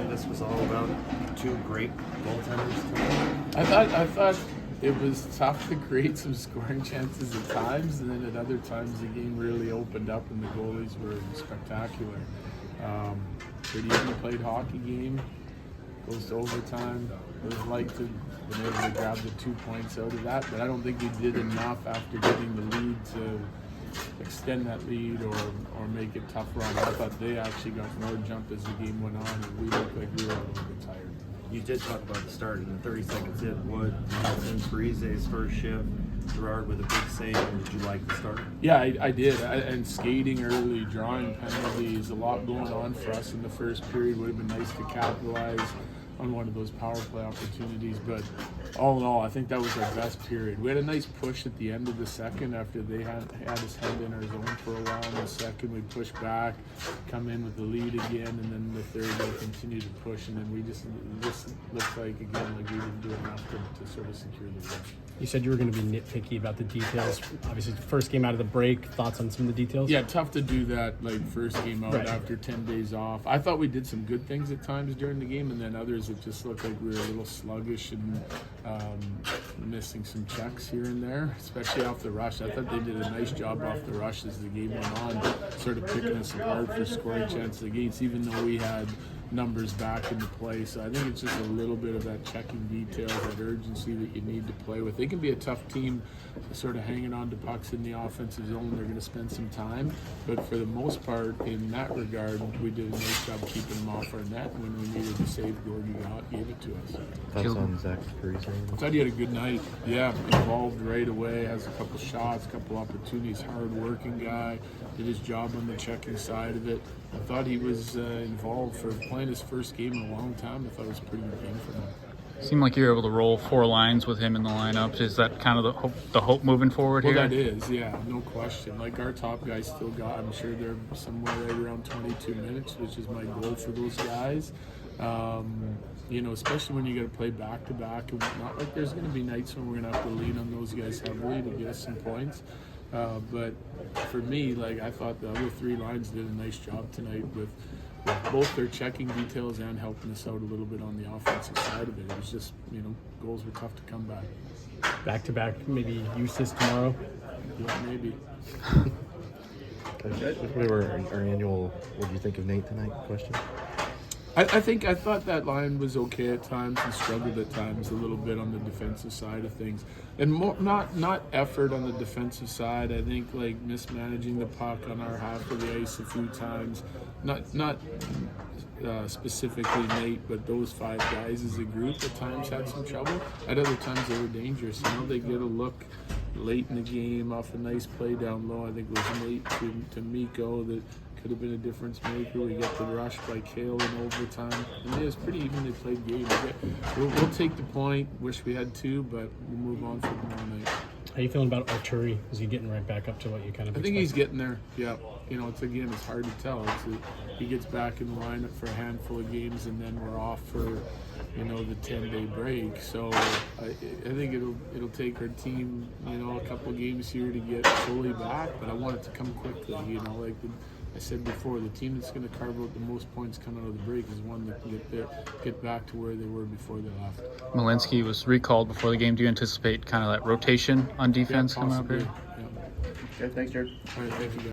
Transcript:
this was all about two great goaltenders tonight? I thought it was tough to create some scoring chances at times, and then at other times the game really opened up and the goalies were spectacular. Pretty even played hockey game, goes to overtime. Would have liked to have been able to grab the 2 points out of that, but I don't think we did enough after getting the lead to extend that lead or make it tough run. I thought they actually got more jump as the game went on, and we looked like we were a little bit tired. You did talk about the start in the 30 seconds in. Wood, Nelson, Parise's first shift, Gerard with a big save. Did you like the start? Yeah, I did. And skating early, drawing penalties, a lot going on for us in the first period. Would have been nice to capitalize on one of those power play opportunities, but all in all, I think that was our best period. We had a nice push at the end of the second after they had us head in our zone for a while. In the second, we pushed back, come in with the lead again, and then the third, we continued to push, and then we just looked like, again, like we didn't do enough to sort of secure the win. You said you were going to be nitpicky about the details. Obviously, first game out of the break, thoughts on some of the details? Yeah, tough to do that, like, first game out Right. after 10 days off. I thought we did some good things at times during the game, and then others it just looked like we were a little sluggish and missing some checks here and there, especially off the rush. I thought they did a nice job off the rush as the game went on, sort of picking us apart for scoring chances against, even though we had numbers back into play. So I think it's just a little bit of that checking detail, that urgency that you need to play with. They can be a tough team, sort of hanging on to pucks in the offensive zone. They're going to spend some time, but for the most part, in that regard, we did a nice job keeping them off our net. When we needed to save, Gordy gave it to us. Thoughts on Zach Parise? I thought he had a good night. Yeah, involved right away, has a couple shots, a couple opportunities, hard-working guy, did his job on the checking side of it. I thought he was involved for playing his first game in a long time. I thought it was a pretty good game for him. Seemed like you were able to roll 4 lines with him in the lineup. Is that kind of the hope moving forward Well, here? that is, yeah, no question. Like, our top guys still got, I'm sure they're somewhere right around 22 minutes, which is my goal for those guys. You know, especially when you got to play back-to-back and whatnot. Like, there's going to be nights when we're going to have to lean on those guys heavily to get us some points. But for me, like, I thought the other 3 lines did a nice job tonight with both their checking details and helping us out a little bit on the offensive side of it. It was just, you know, goals were tough to come by. Back-to-back, maybe Eustis tomorrow? Yeah, maybe. We were our annual, what do you think of Nate tonight question? I thought that line was okay at times and struggled at times a little bit on the defensive side of things, and more not effort on the defensive side. I think like mismanaging the puck on our half of the ice a few times. Not specifically Nate, but those 5 guys as a group at times had some trouble. At other times they were dangerous. You know, they get a look late in the game off a nice play down low. I think it was Nate to Mikko that could have been a difference maker. We get the rush by Kale in overtime, and it was pretty evenly played game. We'll take the point. Wish we had 2, but we'll move on for tomorrow night. How are you feeling about Arturi? Is he getting right back up to what you kind of I think he's getting there. Yeah, you know, it's hard to tell. He gets back in the lineup for a handful of games, and then we're off for, you know, the 10-day break. So I think it'll take our team, you know, a couple of games here to get fully back. But I want it to come quickly. You know, like I said before, the team that's going to carve out the most points coming out of the break is one that can get back to where they were before they left. Malinsky was recalled before the game. Do you anticipate kind of that rotation on defense coming up here? Yeah. Okay, thanks, Jared. All right, thank you, guys.